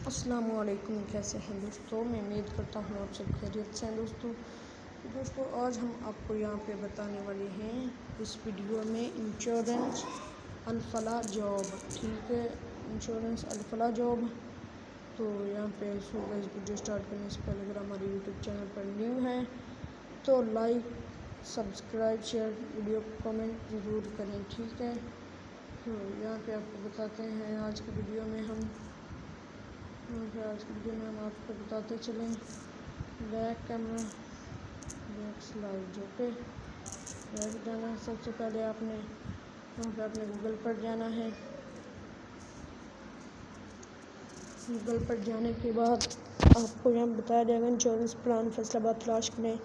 अस्सलामुअलैकुम, कैसे हैं दोस्तों। मैं उम्मीद करता हूँ आप सब खैरियत से हैं दोस्तों आज हम आपको यहाँ पे बताने वाले हैं इस वीडियो में इंश्योरेंस अल्फला जॉब। ठीक है, इंश्योरेंस अल्फला जॉब। तो यहाँ पे इस वीडियो स्टार्ट करने से पहले अगर हमारे यूट्यूब चैनल पर न्यू है तो like, subscribe, share, video comment ज़रूर करें। ठीक है, तो यहाँ पे आपको बताते हैं आज की वीडियो में हम आपको बताते चलें बैक कैमरा बैक स्लाइड जो पे बैक जाना है। सबसे पहले आपने वहाँ पे अपने गूगल पर जाना है। गूगल पर जाने के बाद आपको यहाँ बताया जाएगा इंश्योरेंस प्लान फैसलाबाद तलाश करें,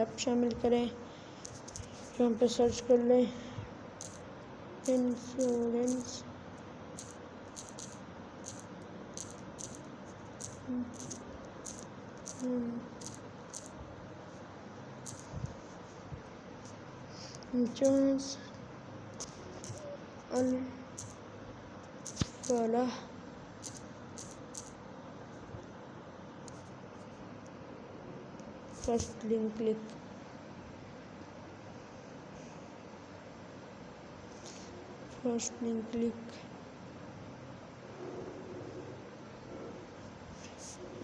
ऐप शामिल करें। यहाँ पे सर्च कर लें insurance insurance Alfalah first link click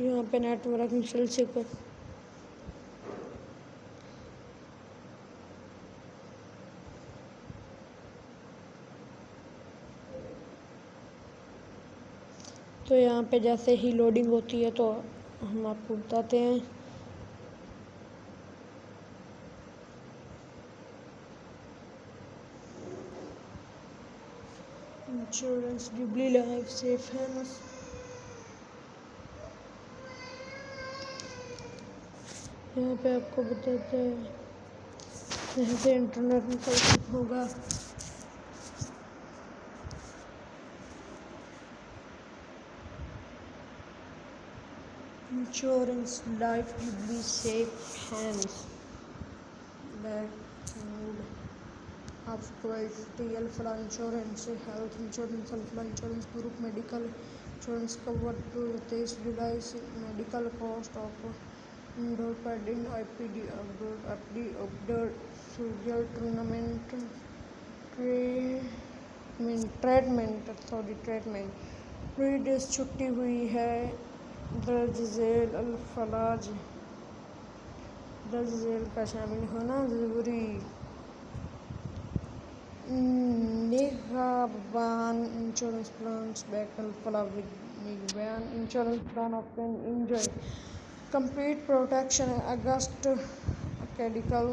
यहाँ पे नेटवर्क इंस्टॉल से कर तो यहाँ पे जैसे ही लोडिंग होती है तो हम आपको बताते हैं। इंश्योरेंस जुबली लाइफ से फेमस यहाँ पे आपको बताते हैं यहाँ से इंटरनेट में कनेक्ट होगा। Insurance life Jubilee safe hands back आपको Alfalah insurance, health insurance, Alfalah insurance group, medical insurance cover to 23 जुलाई से मेडिकल कॉस्ट ऑफ इंडोर पैडिंग IPD outdoor social tournament treatment 3 days छुट्टी हुई है। दर्ज झेल अल्फलाज दर्ज झेल का शामिल होना ज़रूरी। Nigehban insurance plans back Alfalah with Nigehban insurance plan option enjoy complete protection अगस्त मेडिकल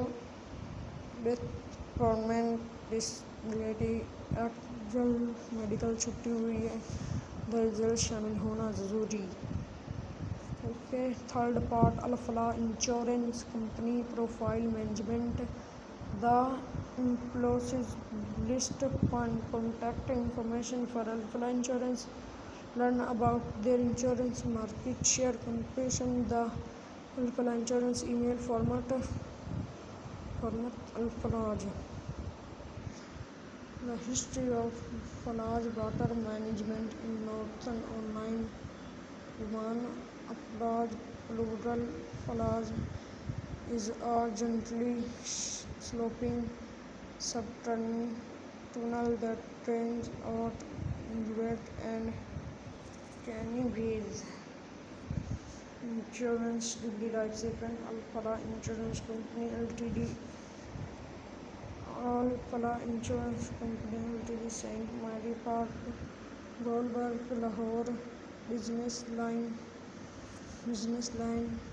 डेथ परमानेंट डिसेबिलिटी अफजल मेडिकल छुट्टी हुई है। दर्ज शामिल होना ज़रूरी। Okay, third part Alfalah insurance company profile management the employees list contact information for Alfalah insurance learn about their insurance market share competition the Alfalah insurance email format Alfalaj the history of Alfalaj water management in northern online Oman. Alfalaj plural Alfalaj is a gently sloping subterranean tunnel that drains out wet and canny breeze. Insurance Jubilee Life Saving Alfalah Insurance Company Ltd. Alfalah Insurance Company Ltd. Saint Mary Park, Goldberg, Lahore. Business line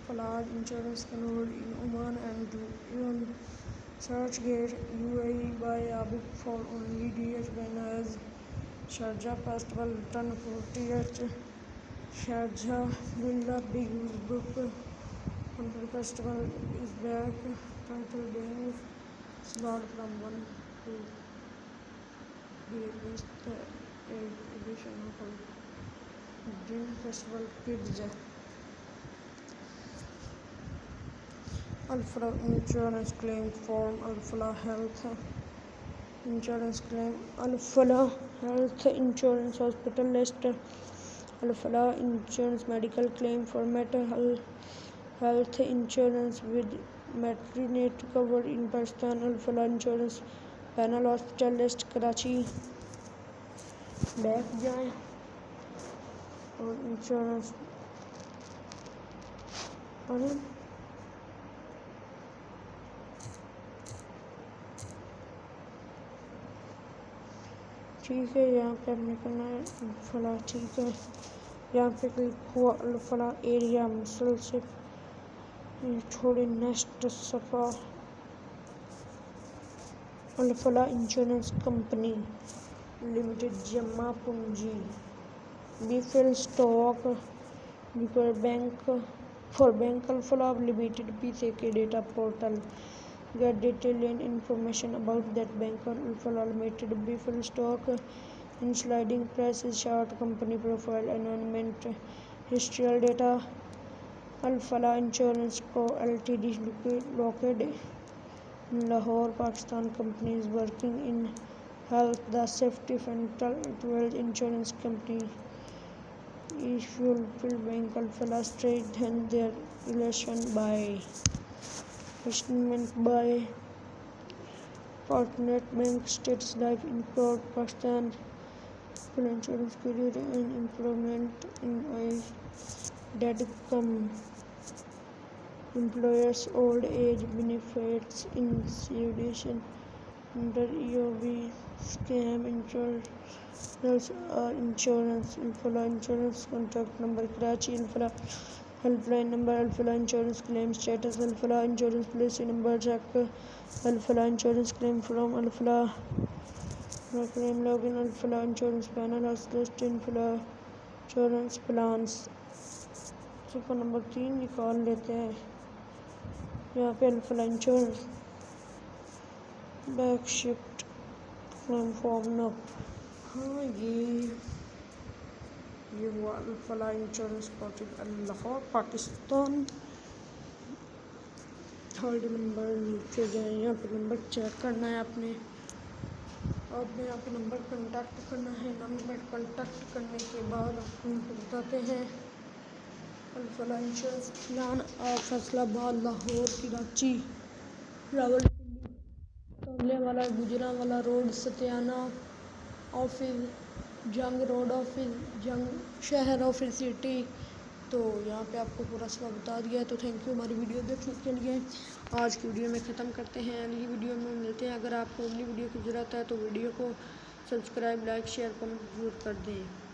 Falaj Insurance Kanur in Oman and Dubai. Churchgate, UAE by Abu for only DH when as Sharjah Festival return 40th Sharjah Villa Big Book Festival is back. Title being slot from 1 to be released the 8th edition of Dream Festival Kids. Alfalah Insurance Claim Form Alfalah Health Insurance Claim Alfalah Health Insurance Hospital List Alfalah Insurance Medical Claim for Mental Health Insurance with Maternity Cover in Pakistan. Alfalah Insurance panel hospital list Karachi बैठ जाएं और insurance करें। ठीक है, यहाँ पे हमने करना है अल्फलाह। ठीक है, यहाँ पे क्लिक हुआ अल्फलाह एरिया मसल से छोड़े नेक्स्ट सफ़ा। अल्फलाह इंश्योरेंस कंपनी लिमिटेड जमा पूंजी बीफिल stock before bank for bank Alfalah limited पीछे के data portal get detailed information about that bank Alfalah Limited Bifil stock in sliding prices chart company profile environment historical data Alfalah Insurance Co Ltd located in Lahore, Pakistan. Company is working in health, the safety and insurance company issued bank Alfalah strengthened their relation by investment by partner bank states life import Pakistan insurance career and employment in that come employers old age benefits in situation under EOB scam insurance Alfalah insurance contact number Karachi Alfalah helpline number Alfalah insurance claim status Alfalah insurance policy number check Alfalah insurance claim from Alfalah claim login Alfalah insurance panel has listed Alfalah insurance plans। सफ़ा number 3 निकाल लेते हैं। यहाँ पे Alfalah insurance back shift claim form न हाँ ये हुआ Alfalah insurance Lahore Pakistan. Hold number नीचे जाए, यहाँ पे नंबर चेक करना है आपने यहाँ पे नंबर कॉन्टैक्ट करना है। नंबर कॉन्टैक्ट करने के बाद आपको बताते हैं Alfalah insurance plan Faisalabad Lahore Karachi Rawalpindi Tanglewala Gujranwala road Satiana office Jhang road office Jhang शहर ऑफिस सिटी। तो यहाँ पे आपको पूरा सब बता दिया है। तो थैंक यू हमारी वीडियो देखने के लिए। आज की वीडियो में ख़त्म करते हैं, अगली वीडियो में मिलते हैं। अगर आपको अगली वीडियो की ज़रूरत है तो वीडियो को सब्सक्राइब लाइक शेयर कमेंट जरूर कर दें।